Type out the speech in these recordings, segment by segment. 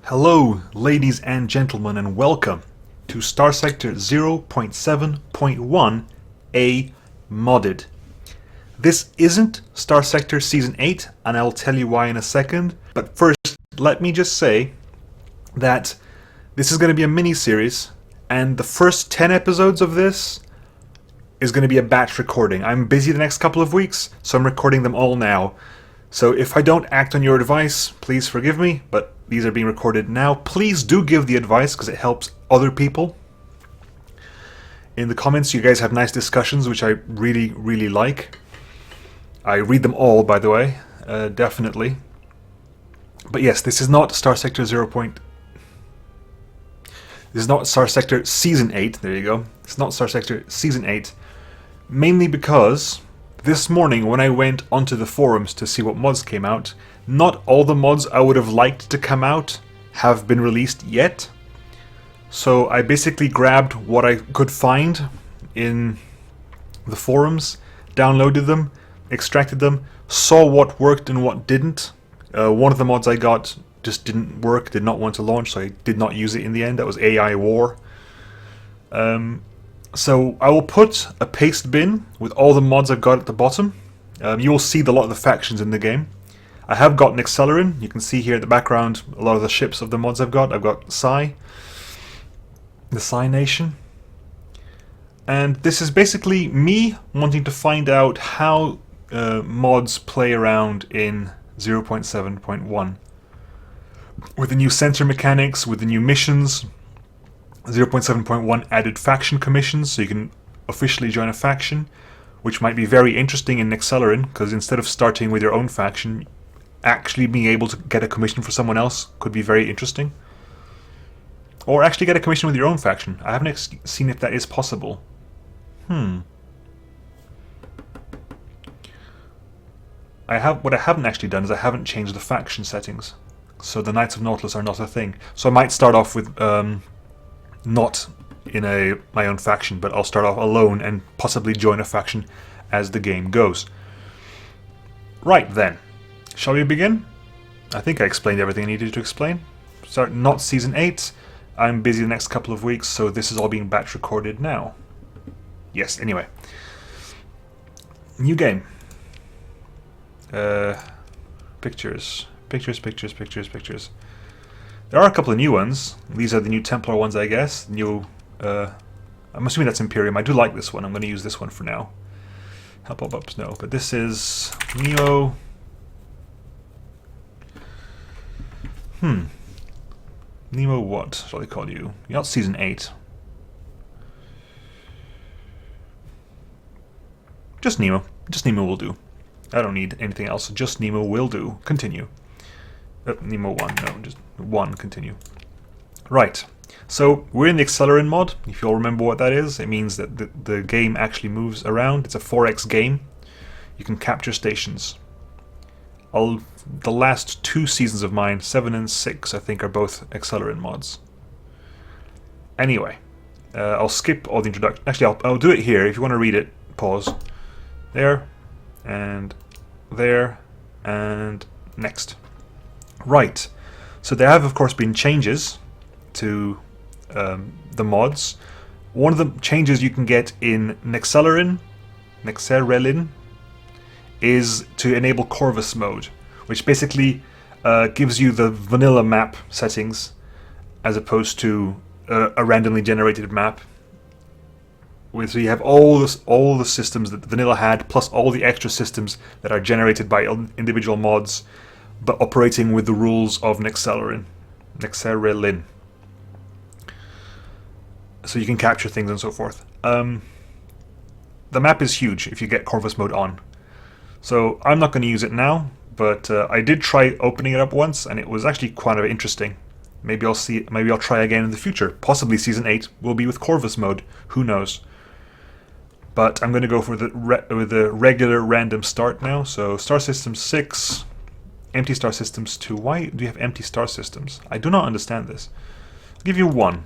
Hello, ladies and gentlemen, and welcome to Starsector 0.7.1 A Modded. This isn't Starsector Season 8, and I'll tell you why in a second, but first, let me just say that this is going to be a mini-series, and the first 10 episodes of this is going to be a batch recording. I'm busy the next couple of weeks, so I'm recording them all now. So if I don't act on your advice, please forgive me, but these are being recorded now. Please do give the advice because it helps other people. In the comments, you guys have nice discussions, which I really, really like. I read them all, by the way, definitely. But yes, this is not Starsector 0. This is not Starsector Season 8. There you go. It's not Starsector Season 8. Mainly because this morning when I went onto the forums to see what mods came out, not all the mods I would have liked to come out have been released yet. So I basically grabbed what I could find in the forums, downloaded them, extracted them, saw what worked and what didn't. One of the mods I got just didn't work, did not want to launch, so I did not use it in the end. That was AI War. So I will put a paste bin with all the mods I've got at the bottom. You will see a lot of the factions in the game. I have got an Accelerin. You can see here in the background a lot of the ships of the mods I've got. I've got Psy, the Psy Nation. And this is basically me wanting to find out how mods play around in 0.7.1. With the new center mechanics, with the new missions, 0.7.1 added faction commissions, so you can officially join a faction, which might be very interesting in Accelerin, because instead of starting with your own faction, actually being able to get a commission for someone else could be very interesting. Or actually get a commission with your own faction. I haven't seen if that is possible. What I haven't actually done is I haven't changed the faction settings. So the Knights of Nautilus are not a thing. So I might start off with not in my own faction, but I'll start off alone and possibly join a faction as the game goes. Right then, shall we begin? I think I explained everything I needed to explain. Start not Season 8. I'm busy the next couple of weeks, so this is all being batch recorded now. Yes, anyway. New game. Pictures. Pictures. There are a couple of new ones. These are the new Templar ones, I guess. New, I'm assuming that's Imperium. I do like this one. I'm going to use this one for now. Help pop-ups, no. But this is Nemo. Nemo what shall I call you? You're not Season 8. Just Nemo. Just Nemo will do. I don't need anything else. Just Nemo will do. Continue. Nemo 1, no, just 1, continue. Right, so we're in the Accelerin mod. If you all remember what that is, it means that the game actually moves around. It's a 4x game. You can capture stations. The last 2 seasons of mine, 7 and 6, I think, are both Accelerin mods. Anyway, I'll skip all the introduction. Actually, I'll do it here. If you want to read it, pause. There, and next. Right, so there have of course been changes to the mods. One of the changes you can get in Nexerelin is to enable Corvus mode, which basically gives you the vanilla map settings as opposed to a randomly generated map. So you have all the systems that vanilla had, plus all the extra systems that are generated by individual mods, but operating with the rules of Nexerelin. So you can capture things and so forth. The map is huge if you get Corvus mode on. So I'm not going to use it now, but I did try opening it up once, and it was actually kind of interesting. Maybe I'll try again in the future. Possibly Season 8 will be with Corvus mode. Who knows? But I'm going to go for the regular random start now. So Star System 6. Empty star systems 2. Why do you have empty star systems? I do not understand this. I'll give you 1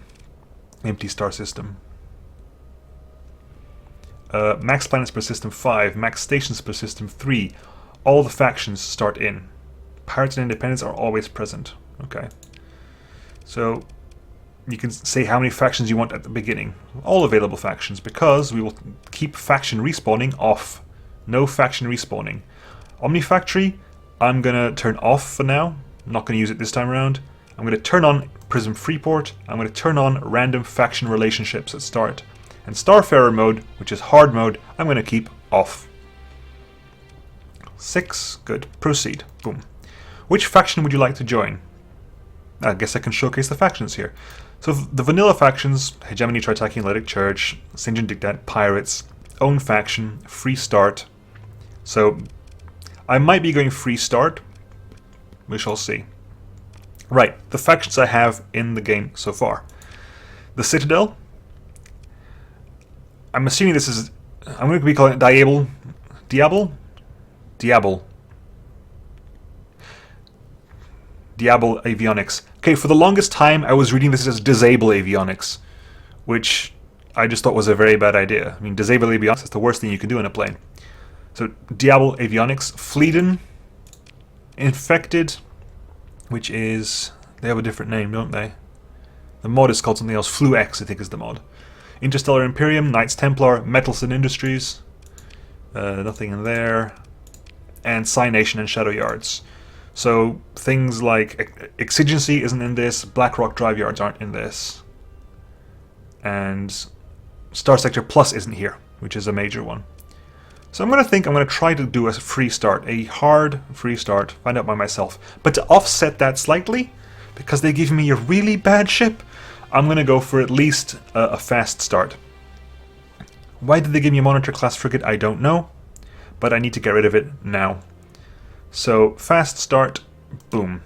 empty star system. Max planets per system 5. Max stations per system 3. All the factions start in. Pirates and independents are always present. Okay. So you can say how many factions you want at the beginning. All available factions, because we will keep faction respawning off. No faction respawning. Omnifactory, I'm going to turn off for now. I'm not going to use it this time around. I'm going to turn on Prism Freeport. I'm going to turn on random faction relationships at start. And Starfarer mode, which is hard mode, I'm going to keep off. 6. Good. Proceed. Boom. Which faction would you like to join? I guess I can showcase the factions here. So the vanilla factions: Hegemony, Tritachy, Athletic Church, St. John Dictat, Pirates, Own Faction, Free Start. So I might be going Free Start. We shall see. Right, the factions I have in the game so far. The Citadel. I'm assuming this is... I'm going to be calling it Diable. Diable? Diable. Diable Avionics. Okay, for the longest time I was reading this as Disable Avionics, which I just thought was a very bad idea. I mean, Disable Avionics is the worst thing you can do in a plane. So, Diable Avionics. Fleeden. Infected, which is... They have a different name, don't they? The mod is called something else. Flu X, I think, is the mod. Interstellar Imperium, Knights Templar, Metalson Industries. Nothing in there. And Cynation and Shadow Yards. So things like Exigency isn't in this, BlackRock Drive Yards aren't in this. And Starsector Plus isn't here, which is a major one. So I'm going to try to do a free start, a hard free start, find out by myself. But to offset that slightly, because they give me a really bad ship, I'm going to go for at least a fast start. Why did they give me a Monitor class frigate? I don't know, but I need to get rid of it now. So fast start, boom.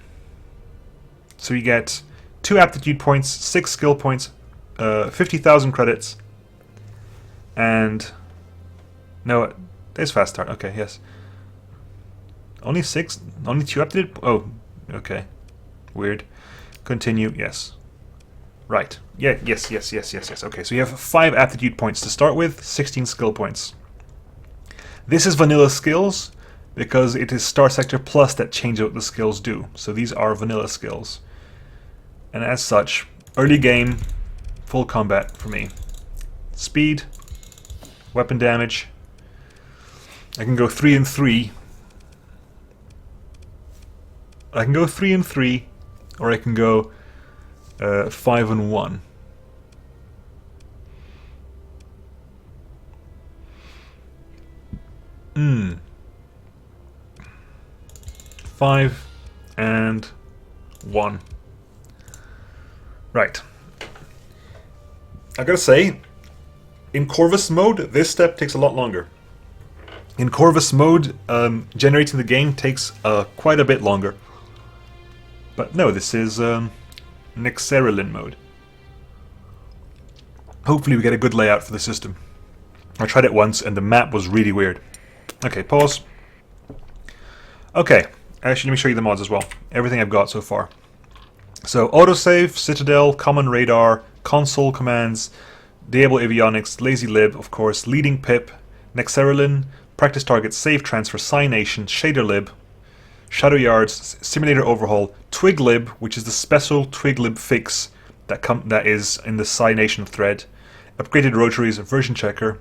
So you get 2 aptitude points, 6 skill points, 50,000 credits, and no, there's fast start. Okay, yes. Only 6, only 2 aptitude. Oh, okay, weird. Continue. Yes. Right. Yeah. Yes. Okay, so you have 5 aptitude points to start with, 16 skill points. This is vanilla skills, because it is Starsector Plus that changes what the skills do. So these are vanilla skills. And as such, early game, full combat for me. Speed, weapon damage. I can go 3 and 3. I can go 3 and 3, or I can go 5 and 1. Hmm. 5 and 1. Right. I gotta say, in Corvus mode, this step takes a lot longer. In Corvus mode, generating the game takes quite a bit longer. But no, this is Nexerilin mode. Hopefully we get a good layout for the system. I tried it once and the map was really weird. Okay, pause. Okay. Actually, let me show you the mods as well. Everything I've got so far. So, autosave, Citadel, Common Radar, Console Commands, Diable Avionics, Lazy Lib, of course, Leading Pip, Nexerilin, Practice Target, Save Transfer, Cynation, Shader Lib, Shadow Yards, Simulator Overhaul, Twig Lib, which is the special Twig Lib fix that is in the Cynation thread, Upgraded Rotaries, Version Checker,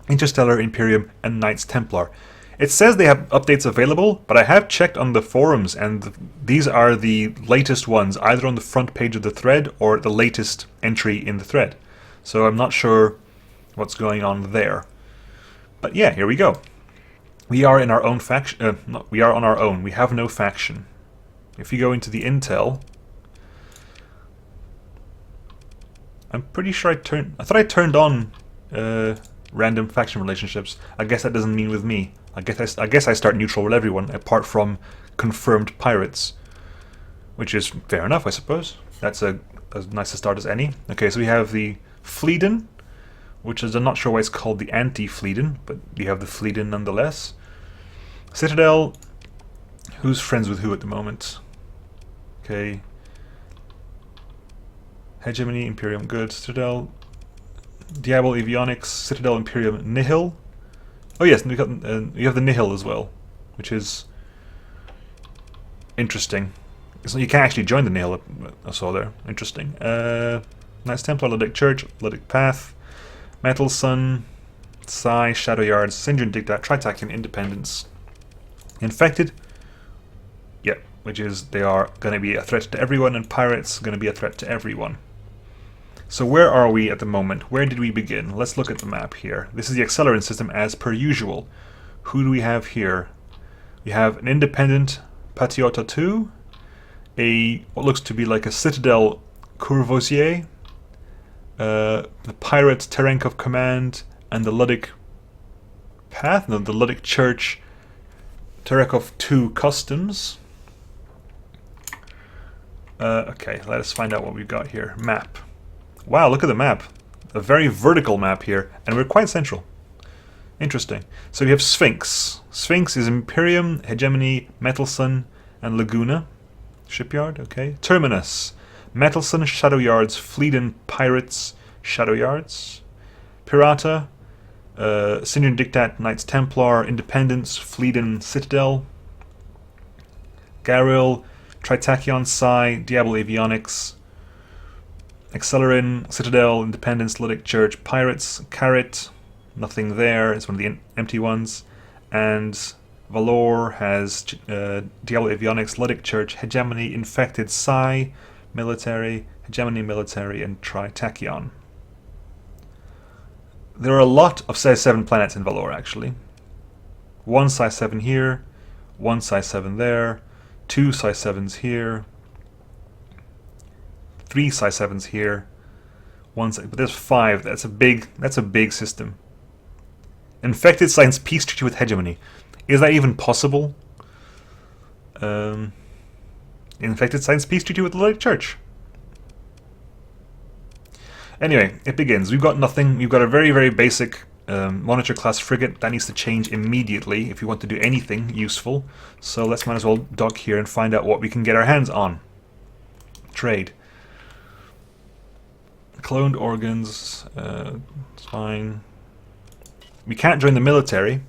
Interstellar Imperium, and Knights Templar. It says they have updates available, but I have checked on the forums, and these are the latest ones, either on the front page of the thread or the latest entry in the thread. So I'm not sure what's going on there. But yeah, here we go. We are in our own faction. We are on our own. We have no faction. If you go into the intel, I'm pretty sure I thought I turned on random faction relationships. I guess that doesn't mean with me. I guess I start neutral with everyone, apart from confirmed pirates. Which is fair enough, I suppose. That's as nice a start as any. Okay, so we have the Fleeden, which is, I'm not sure why it's called the anti-Fleeden, but you have the Fleeden nonetheless. Citadel, who's friends with who at the moment? Okay. Hegemony, Imperium, good. Citadel, Diable Avionics, Citadel, Imperium, Nihil. Oh yes, you have the Nihil as well, which is interesting. So you can't actually join the nail. I saw there. Interesting. Knights Templar, Lydic Church, Lydic Path, Metal Sun, Psi, Shadow Yards, Syndrome Dictat, Tritachyon, Independence, Infected. Yep, which is they are going to be a threat to everyone, and Pirates going to be a threat to everyone. So where are we at the moment? Where did we begin? Let's look at the map here. This is the Accelerant system as per usual. Who do we have here? We have an independent Patriota 2, what looks to be like a Citadel Courvoisier, the Pirate Terenkov Command, and the Ludic Path, no, the Ludic Church Terenkov 2 Customs. Okay, let us find out what we've got here. Map. Wow, look at the map. A very vertical map here, and we're quite central. Interesting. So we have Sphinx. Sphinx is Imperium, Hegemony, Metal Sun, and Laguna. Shipyard, okay. Terminus. Metal Sun, Shadow Yards, Fleet and Pirates, Shadow Yards. Pirata, Syndrome Dictat, Knights Templar, Independence, Fleet and Citadel. Garil, Tritachyon, Psi, Diablo Avionics. Accelerin, Citadel, Independence, Ludic Church, Pirates, Carrot. Nothing there, it's one of the empty ones. And Valor has Diablo Avionics, Ludic Church, Hegemony, Infected, Psi, Military, Hegemony Military, and Tritachyon. There are a lot of size 7 planets in Valor, actually. One size 7 here, one size 7 there, two size 7s here, three size 7s here, but there's 5. That's a big system. Infected signs peace treaty with Hegemony. Is that even possible? Infected signs peace treaty with the Ludic Church. Anyway, it begins. We've got nothing. We've got a very, very basic monitor class frigate. That needs to change immediately if we want to do anything useful. So let's might as well dock here and find out what we can get our hands on. Trade. Cloned organs. It's fine. We can't join the military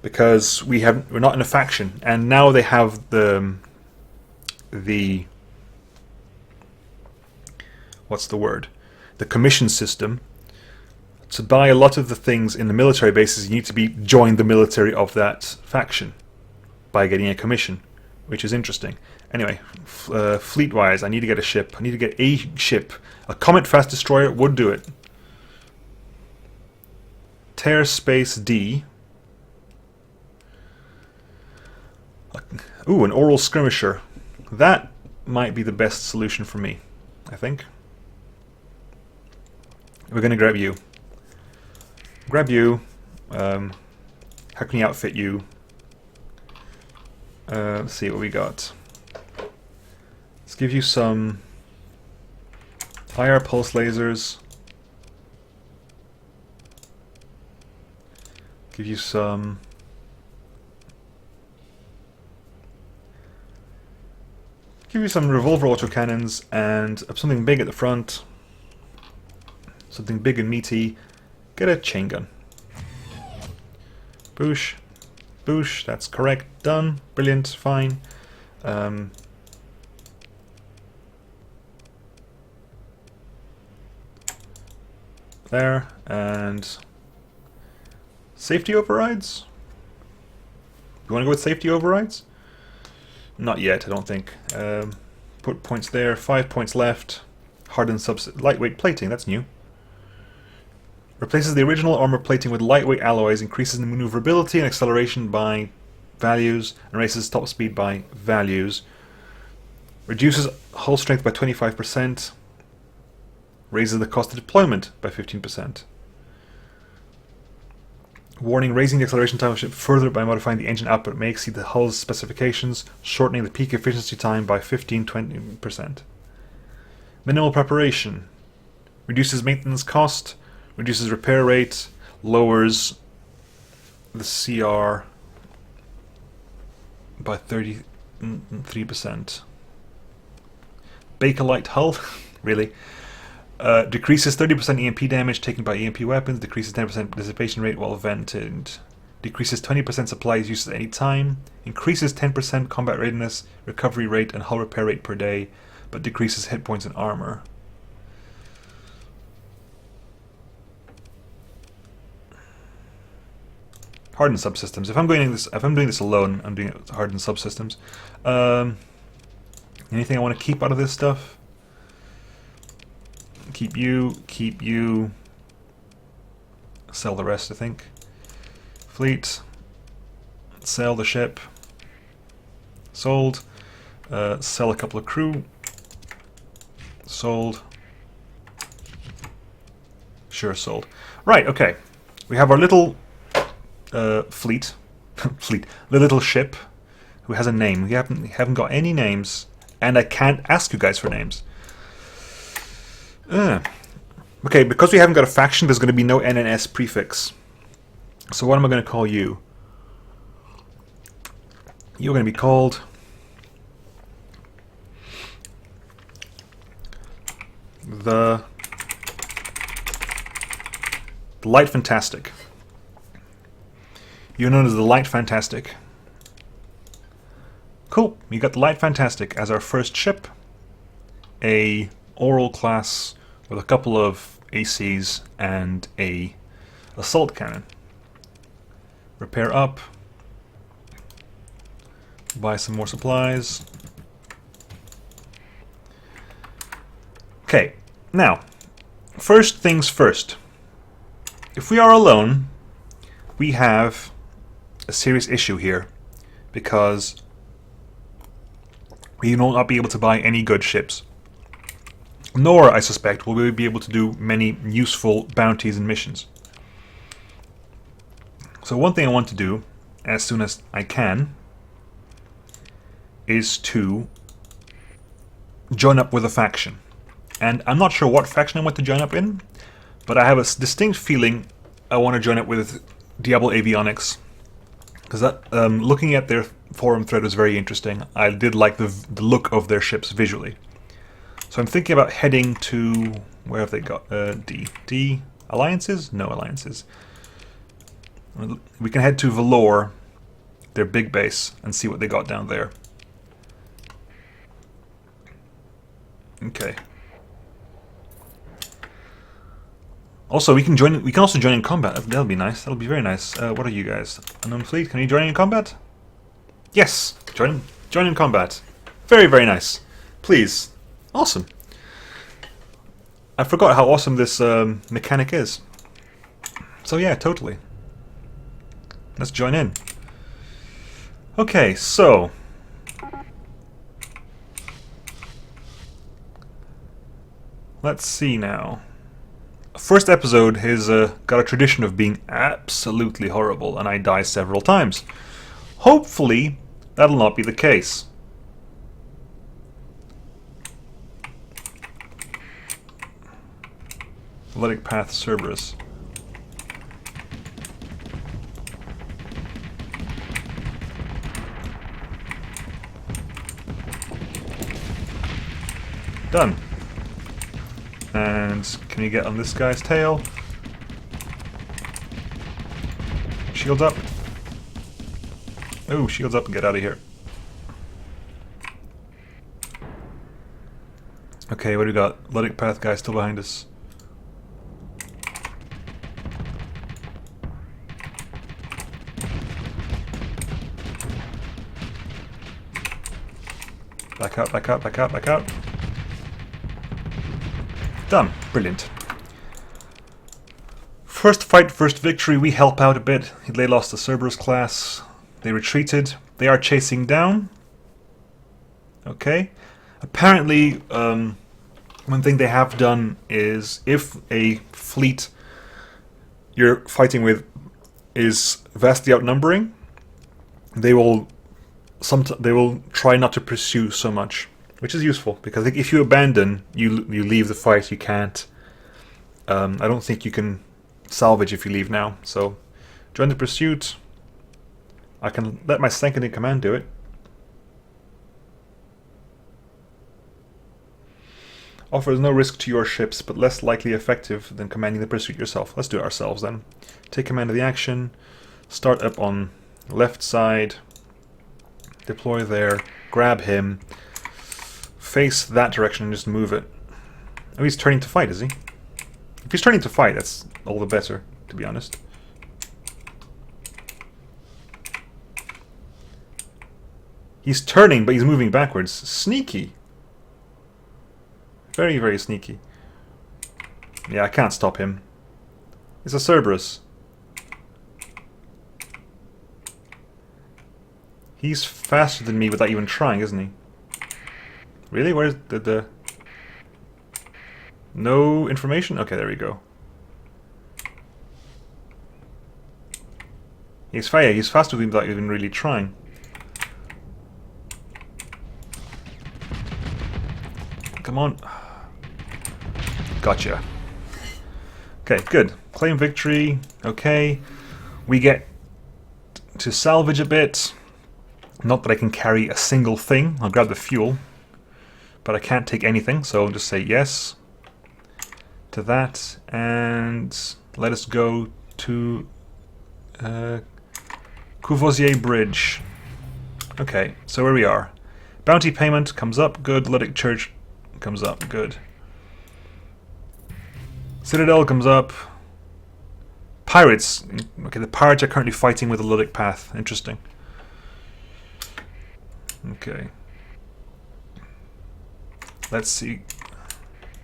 because we're not in a faction, and now they have the what's the word? The commission system. To buy a lot of the things in the military bases, you need to join the military of that faction by getting a commission, which is interesting. Anyway, fleet-wise, I need to get a ship. I need to get a ship. A Comet Fast Destroyer would do it. Tear Space D. Ooh, an Oral Skirmisher. That might be the best solution for me, I think. We're going to grab you. Grab you. How can we outfit you? Let's see what we got. Let's give you some IR pulse lasers. Give you some revolver autocannons and something big at the front. Something big and meaty. Get a chain gun. Boosh. Boosh, that's correct. Done. Brilliant. Fine. There. And safety overrides? You want to go with safety overrides? Not yet, I don't think. Put points there. 5 points left. Hardened lightweight plating, that's new. Replaces the original armor plating with lightweight alloys, increases the maneuverability and acceleration by values, and raises top speed by values. Reduces hull strength by 25%. Raises the cost of deployment by 15%. Warning, raising the acceleration time of the ship further by modifying the engine output may exceed the hull's specifications, shortening the peak efficiency time by 15-20%. Minimal preparation. Reduces maintenance cost, reduces repair rate, lowers the CR by 33%. Bakelite hull? Really? Decreases 30% EMP damage taken by EMP weapons, decreases 10% dissipation rate while vented. decreases 20% supplies used at any time, increases 10% combat readiness, recovery rate, and hull repair rate per day, but decreases hit points and armor. Hardened subsystems. If I'm doing this alone, I'm doing it with hardened subsystems. Anything I want to keep out of this stuff? Keep you. Sell the rest, I think. Fleet. Sell the ship. Sold. Sell a couple of crew. Sold. Sure, sold. Right, okay. We have our little fleet. The little ship who has a name. We haven't got any names, and I can't ask you guys for names. Okay, because we haven't got a faction, there's going to be no N and S prefix. So what am I going to call you? You're going to be called the Light Fantastic. You're known as the Light Fantastic. Cool, we got the Light Fantastic as our first ship. A Oral class with a couple of ACs and a assault cannon. Repair up. Buy some more supplies. Okay, now, first things first. If we are alone, we have a serious issue here, because we will not be able to buy any good ships. Nor, I suspect, will we be able to do many useful bounties and missions. So one thing I want to do, as soon as I can, is to join up with a faction. And I'm not sure what faction I want to join up in, but I have a distinct feeling I want to join up with Diablo Avionics. Because looking at their forum thread was very interesting. I did like the look of their ships visually. So I'm thinking about heading to... where have they got? D. Alliances? No alliances. We can head to Valor, their big base, and see what they got down there. Okay. Also, we can join. We can also join in combat. That'll be nice. That'll be very nice. What are you guys? Unknown fleet. Can you join in combat? Yes. Join in combat. Very, very nice. Please. Awesome. I forgot how awesome this mechanic is. So yeah, totally. Let's join in. Okay, so let's see now. First episode has got a tradition of being absolutely horrible, and I die several times. Hopefully, that'll not be the case. Athletic Path Cerberus. Done. And can you get on this guy's tail? Shields up. Oh, shields up and get out of here. Okay, what do we got? Athletic Path guy still behind us. Back up, back up, back up, back up. Done. Brilliant. First fight, first victory. We help out a bit. They lost the Cerberus class. They retreated. They are chasing down. Okay. Apparently, one thing they have done is if a fleet you're fighting with is vastly outnumbering, they will try not to pursue so much, which is useful, because if you abandon, you leave the fight. You can't. I don't think you can salvage if you leave now. So, join the pursuit. I can let my second in command do it. Offers no risk to your ships, but less likely effective than commanding the pursuit yourself. Let's do it ourselves then. Take command of the action. Start up on left side. Deploy there. Grab him. Face that direction and just move it. Oh, he's turning to fight, is he? If he's turning to fight, that's all the better, to be honest. He's turning, but he's moving backwards. Sneaky. Very, very sneaky. Yeah, I can't stop him. It's a Cerberus. He's faster than me without even trying, isn't he? Really? Where's the... No information? Okay, there we go. He's faster than me without even really trying. Come on. Gotcha. Okay, good. Claim victory. Okay. We get to salvage a bit. Not that I can carry a single thing. I'll grab the fuel. But I can't take anything, so I'll just say yes to that. And let us go to Courvoisier Bridge. Okay, so where we are. Bounty payment comes up, good. Ludic Church comes up, good. Citadel comes up. Pirates. Okay, the pirates are currently fighting with the Ludic Path. Interesting. Okay. Let's see.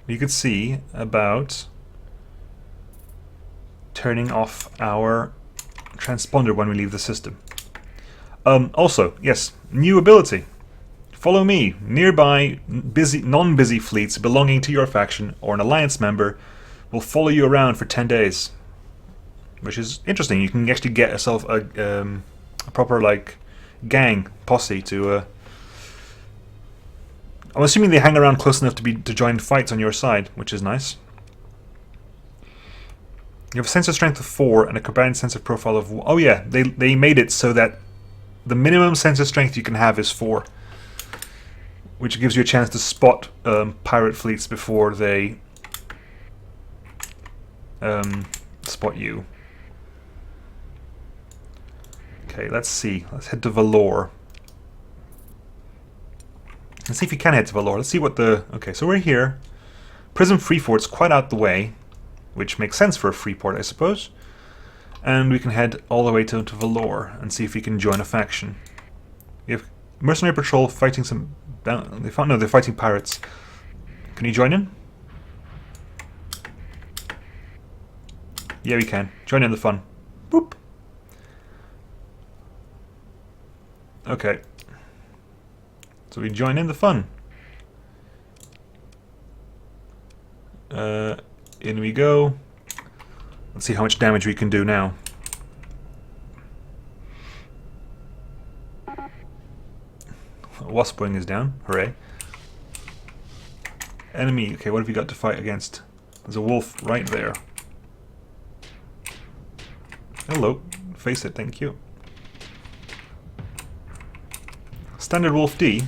You could see about turning off our transponder when we leave the system. Also, yes, new ability. Follow me. Nearby non-busy fleets belonging to your faction or an alliance member will follow you around for 10 days. Which is interesting. You can actually get yourself a proper, like, gang, posse to... I'm assuming they hang around close enough to join fights on your side, which is nice. You have a sensor strength of 4 and a combined sensor profile of... Oh yeah, they made it so that the minimum sensor strength you can have is 4. Which gives you a chance to spot pirate fleets before they spot you. Okay, let's see. Let's head to Valor. Let's see if you can head to Valor. Let's see what the... Okay, so we're here. Prism Freeport's quite out the way, which makes sense for a Freeport, I suppose. And we can head all the way to Valor and see if we can join a faction. We have Mercenary Patrol fighting some... No, they're fighting pirates. Can you join in? Yeah, we can. Join in the fun. Boop. Okay. So we join in the fun. In we go. Let's see how much damage we can do now. Wasp wing is down. Hooray. Enemy. Okay, what have you got to fight against? There's a wolf right there. Hello. Face it, thank you. Standard Wolf D.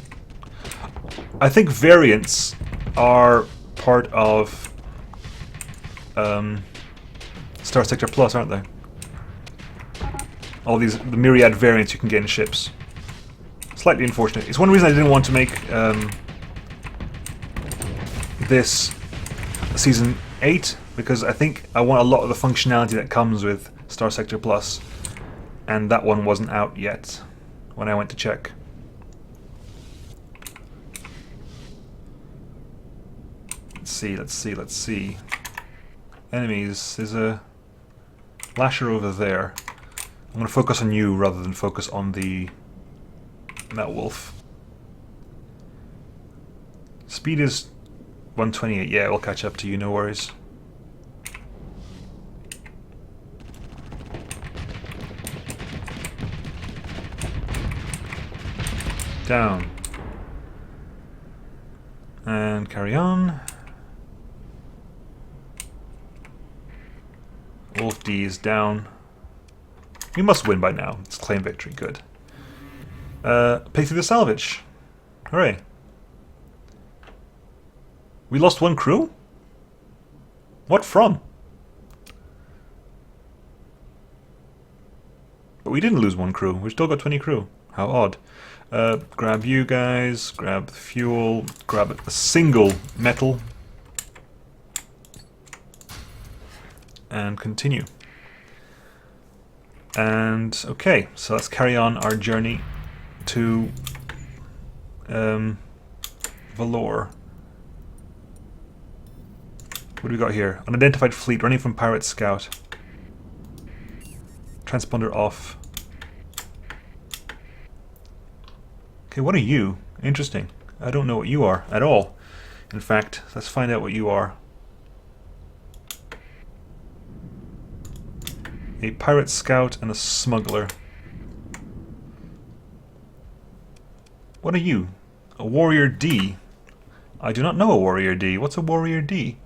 I think variants are part of Starsector Plus, aren't they? All these, the myriad variants you can get in ships. Slightly unfortunate. It's one reason I didn't want to make this Season 8, because I think I want a lot of the functionality that comes with Starsector Plus, and that one wasn't out yet when I went to check. Let's see. Enemies. There's a Lasher over there. I'm going to focus on you rather than focus on that wolf. Speed is 128. Yeah, we'll catch up to you, no worries. Down. And carry on. Wolf D is down. We must win by now. Let's claim victory. Good. Pay through the salvage. Hooray. We lost one crew? What from? But we didn't lose one crew. We've still got 20 crew. How odd. Grab you guys, grab the fuel, grab a single metal, and continue. And okay, so let's carry on our journey to Valor. What do we got here? Unidentified fleet running from Pirate Scout. Transponder off. Okay, what are you? Interesting. I don't know what you are at all. In fact, let's find out what you are. A pirate scout and a smuggler. What are you? A warrior D? I do not know a warrior D. What's a warrior D?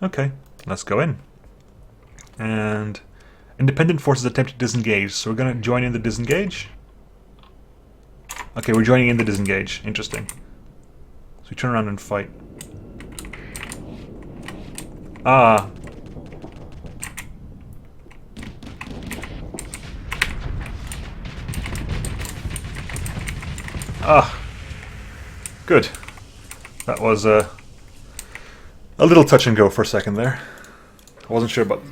Okay, let's go in. And independent forces attempt to disengage, so we're going to join in the disengage. Okay, we're joining in the disengage. Interesting. So we turn around and fight. Ah. Ah. Good. That was a little touch and go for a second there. I wasn't sure about...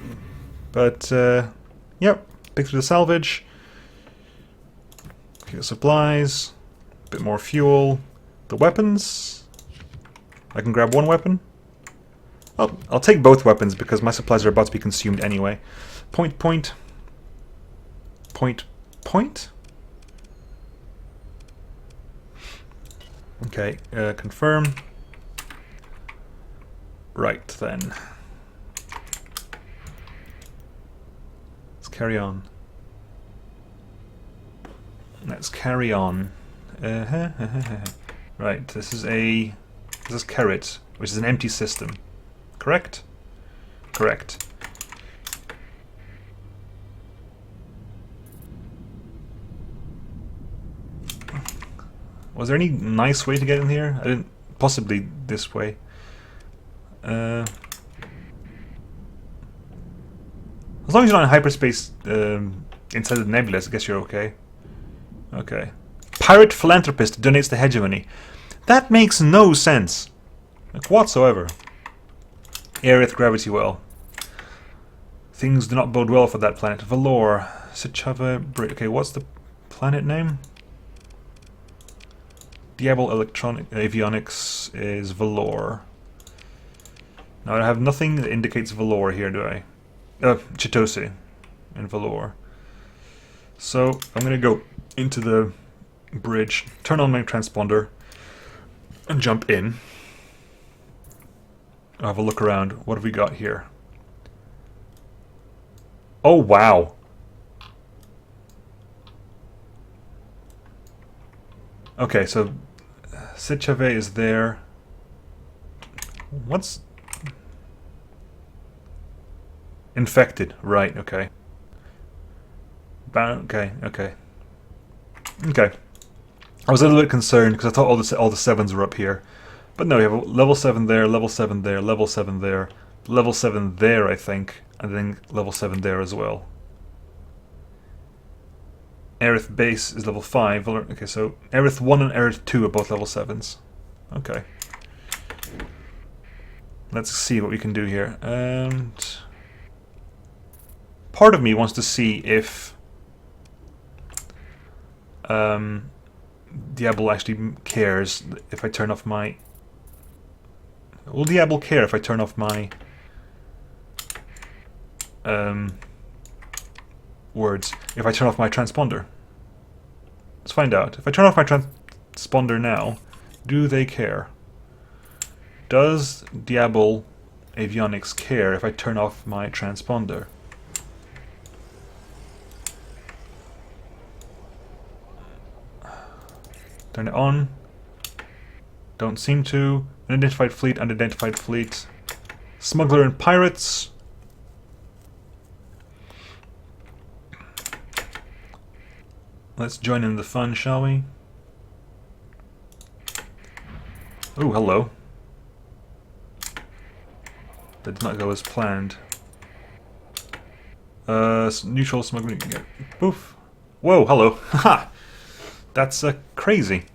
But, yep. Pick through the salvage. Okay, supplies. A bit more fuel. The weapons. I can grab one weapon. Oh, I'll take both weapons because my supplies are about to be consumed anyway. Point. Okay, confirm. Right, then. Let's carry on. Let's carry on. Right, this is Carrot, which is an empty system. Correct? Correct. Was there any nice way to get in here? I didn't... Possibly this way. As long as you're not in hyperspace inside the nebula, I guess you're okay. Okay. Pirate philanthropist donates to hegemony. That makes no sense. Like, whatsoever. Aerith gravity well. Things do not bode well for that planet. Valor. Sichava Brit. Okay, what's the planet name? Diablo Electronic Avionics is Valor. Now I have nothing that indicates Valor here, do I? Chitose in Valor. So I'm gonna go into the bridge, turn on my transponder, and jump in. I'll have a look around. What have we got here? Oh wow! Okay, so Sichave is there. What's... Infected, right, okay. Okay. I was a little bit concerned because I thought all the 7s were up here. But no, you have a level 7 there, level 7 there, level 7 there, level 7 there, I think, and then level 7 there as well. Aerith base is level 5. Okay, so Aerith 1 and Aerith 2 are both level 7s. Okay. Let's see what we can do here. And part of me wants to see if Diablo actually cares if I turn off my... Will Diablo care if I turn off my words? If I turn off my transponder? Let's find out. If I turn off my transponder now, do they care? Does Diablo Avionics care if I turn off my transponder? Turn it on. Don't seem to. Unidentified fleet, unidentified fleet. Smuggler and pirates. Let's join in the fun, shall we? Oh, hello. That did not go as planned. Neutral smuggling. Poof. Whoa, hello. Haha. That's crazy.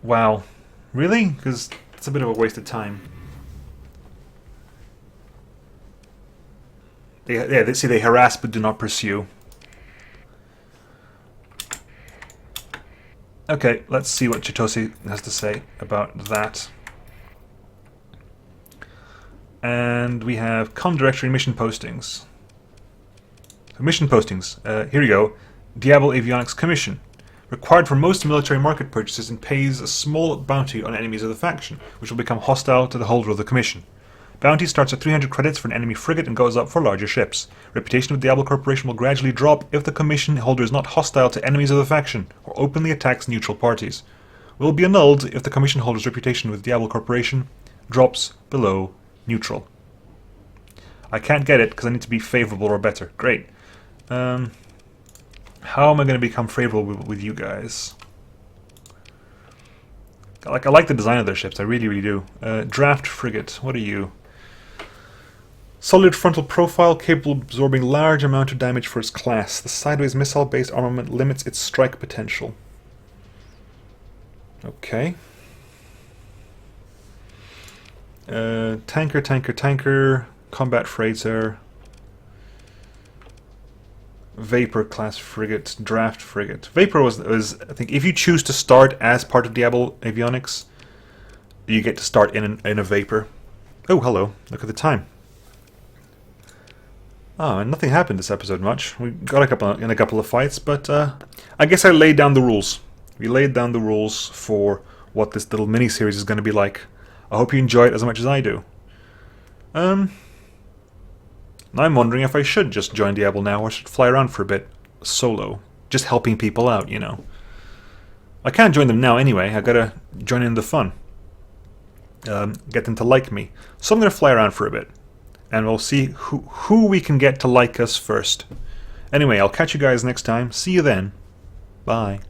Wow. Really? Because it's a bit of a waste of time. They see they harass but do not pursue. Okay, let's see what Chitose has to say about that. And we have com directory mission postings. Mission postings. Here you go. Diablo Avionics Commission. Required for most military market purchases and pays a small bounty on enemies of the faction, which will become hostile to the holder of the commission. Bounty starts at 300 credits for an enemy frigate and goes up for larger ships. Reputation of Diablo Corporation will gradually drop if the commission holder is not hostile to enemies of the faction or openly attacks neutral parties. Will be annulled if the commission holder's reputation with Diablo Corporation drops below neutral. I can't get it because I need to be favorable or better. Great. How am I going to become favorable with you guys? I like the design of their ships. I really, really do. Draft frigate. What are you? Solid frontal profile, capable of absorbing large amount of damage for its class. The sideways missile-based armament limits its strike potential. Okay. Tanker. Combat freighter. Vapor class frigate. Draft frigate. Vapor was I think if you choose to start as part of Diablo Avionics, you get to start in a Vapor. Oh, hello. Look at the time. Oh, and nothing happened this episode much. We got in a couple of fights, but I guess I laid down the rules. We laid down the rules for what this little mini-series is going to be like. I hope you enjoy it as much as I do. Now I'm wondering if I should just join Diablo now or should fly around for a bit solo. Just helping people out, you know. I can't join them now anyway. I gotta join in the fun. Get them to like me. So I'm gonna fly around for a bit. And we'll see who we can get to like us first. Anyway, I'll catch you guys next time. See you then. Bye.